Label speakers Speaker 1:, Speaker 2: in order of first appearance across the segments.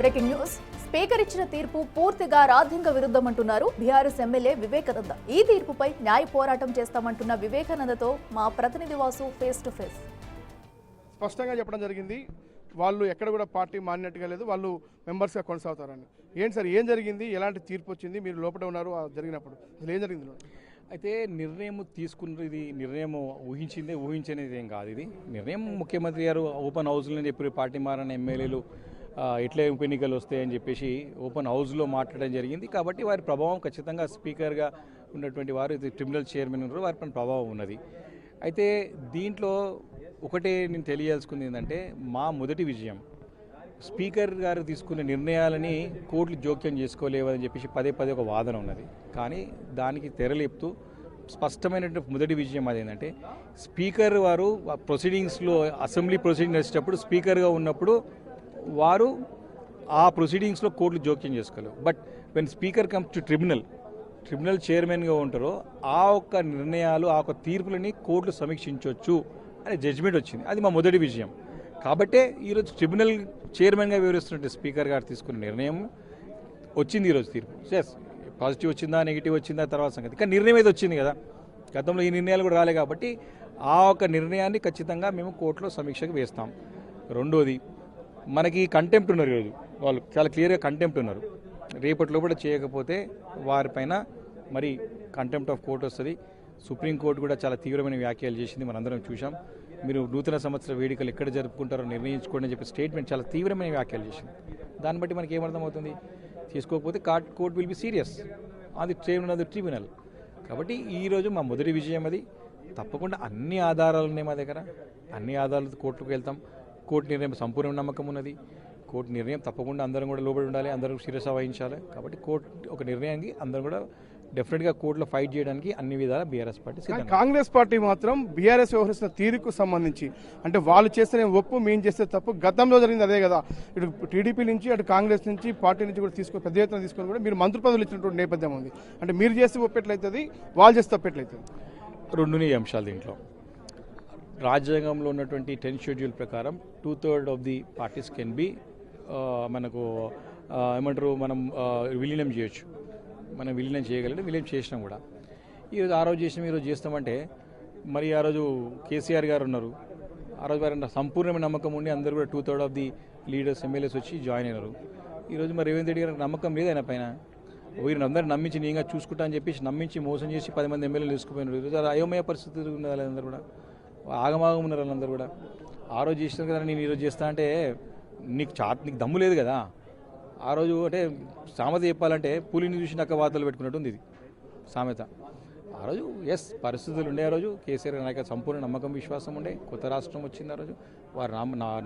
Speaker 1: Breaking news. Speaker ఇచ్చిన తీర్పు పూర్తిగా రాజ్యాంగ విరుద్ధమంటున్నారు బీఆర్ఎస్ ఎమ్మెల్యే వివేకానంద. ఈ తీర్పుపై న్యాయ పోరాటం చేస్తామంటున్న వివేకానందతో మా ప్రతినిధి వాసు ఫేస్ టు ఫేస్.
Speaker 2: స్పష్టంగా చెప్పడం జరిగింది, వాళ్ళు ఎక్కడ కూడా పార్టీ మారినట్టుగా లేదు, వాళ్ళు మెంబర్స్గా కొనసాగుతారని. ఏంటి సార్, ఏం జరిగింది, ఎలాంటి తీర్పు వచ్చింది, మీరు లోపల ఉన్నారు జరిగినప్పుడు అసలు ఏం జరిగింది?
Speaker 3: అయితే నిర్ణయం తీసుకున్నది నిర్ణయం ఊహించినది ఏం కాదు. ఇది నిర్ణయం ముఖ్యమంత్రి గారు ఓపెన్ హౌస్లో చెప్పి పార్టీ మారిన ఎమ్మెల్యేలు ఎట్లా ఉప ఎన్నికలు వస్తాయని చెప్పేసి ఓపెన్ హౌస్లో మాట్లాడడం జరిగింది. కాబట్టి వారి ప్రభావం ఖచ్చితంగా స్పీకర్గా ఉన్నటువంటి వారు ట్రిబ్యునల్ చైర్మన్ ఉన్నారు, వారిపైన ప్రభావం ఉన్నది. అయితే దీంట్లో ఒకటే నేను తెలియాల్సుకుంది ఏంటంటే, మా మొదటి విజయం స్పీకర్ గారు తీసుకునే నిర్ణయాలని కోర్టులు జోక్యం చేసుకోలేవని చెప్పేసి పదే ఒక వాదన ఉన్నది. కానీ దానికి తెరలేపుతూ స్పష్టమైనటువంటి మొదటి విజయం అదేంటంటే, స్పీకర్ వారు ప్రొసీడింగ్స్లో అసెంబ్లీ ప్రొసీడింగ్ వచ్చేటప్పుడు స్పీకర్గా ఉన్నప్పుడు వారు ఆ ప్రొసీడింగ్స్లో కోర్టులు జోక్యం చేసుకోలేవు. But when speaker comes to tribunal చైర్మన్గా ఉంటారో ఆ ఒక్క నిర్ణయాలు, ఆ ఒక్క తీర్పులని కోర్టులు సమీక్షించవచ్చు అనే జడ్జిమెంట్ వచ్చింది. అది మా మొదటి విజయం. కాబట్టే ఈరోజు ట్రిబ్యునల్ చైర్మన్గా వివరిస్తున్నట్టు స్పీకర్ గారు తీసుకున్న నిర్ణయం వచ్చింది. ఈరోజు తీర్పు ఎస్ పాజిటివ్ వచ్చిందా నెగిటివ్ వచ్చిందా తర్వాత సంగతి, కానీ నిర్ణయం అయితే వచ్చింది కదా. గతంలో ఈ నిర్ణయాలు కూడా రాలే కాబట్టి ఆ ఒక్క నిర్ణయాన్ని ఖచ్చితంగా మేము కోర్టులో సమీక్షకు వేస్తాం. రెండోది, మనకి కంటెంప్ట్ ఉన్నారు ఈరోజు, వాళ్ళు చాలా క్లియర్గా కంటెంప్ట్ ఉన్నారు. రేపటిలో కూడా చేయకపోతే వారిపైన మరి కంటెంప్ట్ ఆఫ్ కోర్టు వస్తుంది. సుప్రీంకోర్టు కూడా చాలా తీవ్రమైన వ్యాఖ్యలు చేసింది, మనందరం చూసాం. మీరు నూతన సంవత్సర వేడుకలు ఎక్కడ జరుపుకుంటారో నిర్ణయించుకోండి అని చెప్పి స్టేట్మెంట్ చాలా తీవ్రమైన వ్యాఖ్యలు చేసింది. దాన్ని బట్టి మనకి ఏమర్థమవుతుంది, తీసుకోకపోతే కోర్టు విల్ బి సీరియస్ అది ట్రిబ్యునల్. కాబట్టి ఈరోజు మా మొదటి విజయం అది. తప్పకుండా అన్ని ఆధారాలు ఉన్నాయి మా దగ్గర, అన్ని ఆధారాలతో కోర్టుకు వెళ్తాం. కోర్టు నిర్ణయం సంపూర్ణ నమ్మకం ఉన్నది. కోర్టు నిర్ణయం తప్పకుండా అందరం కూడా లోబడి ఉండాలి, అందరూ శిరస వహించాలి. కాబట్టి కోర్టు ఒక నిర్ణయానికి అందరం కూడా డెఫినెట్గా కోర్టులో ఫైట్ చేయడానికి అన్ని విధాలా బీఆర్ఎస్ పార్టీ.
Speaker 2: కాంగ్రెస్ పార్టీ మాత్రం బీఆర్ఎస్ వ్యవహరిస్తున్న తీరుకు సంబంధించి అంటే వాళ్ళు చేస్తే ఒప్పు, మేము చేస్తే తప్పు, గతంలో జరిగింది అదే కదా. ఇటు టీడీపీ నుంచి అటు కాంగ్రెస్ నుంచి పార్టీ నుంచి కూడా తీసుకొని పెద్ద ఎత్తున తీసుకొని కూడా మీరు మంత్రి పదవులు ఇచ్చినటువంటి నేపథ్యం ఉంది. అంటే మీరు చేస్తే ఒప్పెట్లయితుంది, వాళ్ళు చేస్తే తప్పెట్లయితుంది.
Speaker 3: రెండునే అంశాలు దీంట్లో. రాజ్యాంగంలో ఉన్నటువంటి 10th షెడ్యూల్ ప్రకారం 2/3 of the parties can be మనకు ఏమంటారు, మనం విలీనం చేయొచ్చు. మనం విలీనం చేయగలిగితే విలీనం చేసినాం కూడా. ఈరోజు ఆ రోజు చేసినాం, ఈరోజు చేస్తామంటే మరి ఆ రోజు కేసీఆర్ గారు ఉన్నారు, ఆ రోజు వారి సంపూర్ణమైన నమ్మకం ఉండి అందరూ కూడా 2/3 ఆఫ్ ది లీడర్స్ ఎమ్మెల్యేస్ వచ్చి జాయిన్ అయినారు. ఈరోజు మరి రేవంత్ రెడ్డి గారికి నమ్మకం లేదు ఆయన పైన. వీరిని అందరూ నమ్మించి నేనుగా చూసుకుంటా అని చెప్పేసి నమ్మించి మోసం చేసి 10 మంది ఎమ్మెల్యేలు తీసుకుపోయినారు. ఈరోజు అయోమయ పరిస్థితులు ఉన్నది, వాళ్ళందరూ కూడా ఆగమాగం ఉన్నారు. వాళ్ళందరూ కూడా ఆ రోజు చేసినారు కదా, నేను ఈరోజు చేస్తా అంటే నీకు దమ్ము లేదు కదా. ఆ రోజు అంటే సామెత చెప్పాలంటే పులిని చూసి నక్క వార్తలు పెట్టుకున్నట్టు ఉంది ఇది సామెత. ఆ రోజు ఎస్ పరిస్థితులు ఉండే, ఆ రోజు కేసీఆర్ నాయకత్వం సంపూర్ణ నమ్మకం విశ్వాసం ఉండే. కొత్త రాష్ట్రం వచ్చింది, ఆ రోజు వారి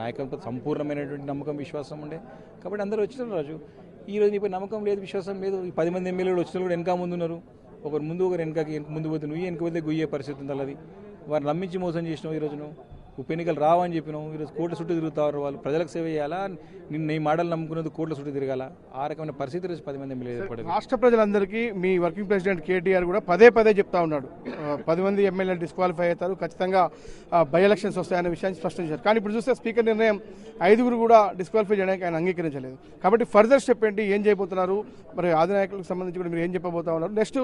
Speaker 3: నాయకత్వం సంపూర్ణమైనటువంటి నమ్మకం విశ్వాసం ఉండే. కాబట్టి అందరూ వచ్చినారు. రోజు ఈరోజు నీపై నమ్మకం లేదు, విశ్వాసం లేదు. ఈ 10 మంది ఎమ్మెల్యేలు వచ్చిన కూడా వెనక ముందు ఉన్నారు. ఒకరు ముందు ఒకరు వెనకకి ముందు పోతే నువ్వు వెనక పోతే గుయ్యే పరిస్థితి ఉంది. అలాది వారిని నమ్మించి మోసం చేసినావు. ఈరోజు నువ్వు ఉప ఎన్నికలు రావని చెప్పినావు, ఈరోజు కోట్ల చుట్టూ తిరుగుతారు. వాళ్ళు ప్రజలకు సేవ చేయాలా, నిన్న నీ మాటలు నమ్ముకున్నది కోట్ల చుట్టూ తిరగాల. ఆ రకమైన పరిస్థితి రోజు 10 మంది ఎమ్మెల్యేలు ఏర్పడింది.
Speaker 2: రాష్ట్ర ప్రజలందరికీ మీ వర్కింగ్ ప్రెసిడెంట్ కేటీఆర్ కూడా పదే చెప్తా ఉన్నాడు, 10 మంది ఎమ్మెల్యేలు డిస్క్వాలిఫై అవుతారు, ఖచ్చితంగా బై ఎలక్షన్స్ వస్తాయనే విషయాన్ని స్పష్టం చేశారు. కానీ ఇప్పుడు చూస్తే స్పీకర్ నిర్ణయం 5 కూడా డిస్క్వాలిఫై చేయడానికి ఆయన అంగీకరించలేదు. కాబట్టి ఫర్దర్ స్టెప్ ఏంటి, ఏం చేయబోతున్నారు, మరి అధినాయకులకు సంబంధించి కూడా మీరు ఏం చెప్పబోతా ఉన్నారు? నెక్స్ట్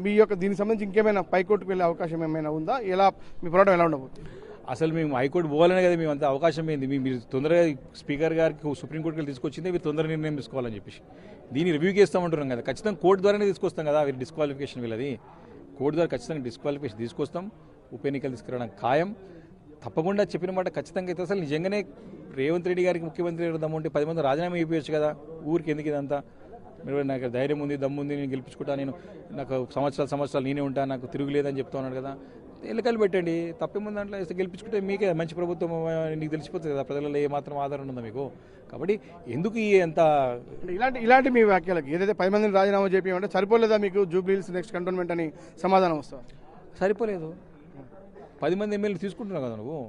Speaker 2: మీ యొక్క దీనికి సంబంధించి ఇంకేమైనా పైకోర్టుకు వెళ్ళే అవకాశం ఏమైనా ఉందా? ఎలా మీ పోరాటం ఎలా ఉండబోతుంది?
Speaker 3: అసలు మేము హైకోర్టు పోవాలనే కదా మేము అంత అవకాశం ఏంది. మీరు తొందరగా స్పీకర్ గారికి సుప్రీంకోర్టుకి తీసుకొచ్చిందే మీరు తొందరగా నిర్ణయం తీసుకోవాలని చెప్పేసి దీన్ని రివ్యూకి ఇస్తామంటున్నాం కదా. ఖచ్చితంగా కోర్టు ద్వారానే తీసుకొస్తాం కదా. వీరి డిస్క్వాలిఫికేషన్ వీళ్ళది కోర్టు ద్వారా ఖచ్చితంగా డిస్క్వాలిఫికేషన్ తీసుకొస్తాం. ఉప ఎన్నికలు తీసుకురావడం ఖాయం. తప్పకుండా చెప్పిన మాట ఖచ్చితంగా అయితే. అసలు నిజంగానే రేవంత్ రెడ్డి గారికి ముఖ్యమంత్రి దమ్ముంటే 10 మంది రాజీనామా అయిపోయచ్చు కదా. ఊరికి ఎందుకు ఇదంతా? మీరు నాకు ధైర్యం ఉంది, దమ్ము ఉంది, నేను గెలిపించుకుంటా, నేను నాకు సంవత్సరాలు నేనే ఉంటా, నాకు తిరుగులేదని చెప్తా ఉన్నాడు కదా. ఎన్నికలు పెట్టండి, తప్పేముంది దాంట్లో. గెలిపించుకుంటే మీకే మంచి ప్రభుత్వం నీకు తెలిసిపోతుంది కదా, ప్రజలలో ఏమాత్రం ఆధారం ఉందా మీకు. కాబట్టి ఎందుకు ఎంత
Speaker 2: ఇలాంటి మీ వ్యాఖ్యలకు ఏదైతే 10 మందిని రాజీనామా చేయమంటే సరిపోలేదా మీకు? జూబ్లీహిల్స్ నెక్స్ట్ కంటోన్మెంట్ అని సమాధానం వస్తుంది.
Speaker 3: సరిపోలేదు, 10 మంది ఎమ్మెల్యేలు తీసుకుంటున్నావు కదా నువ్వు.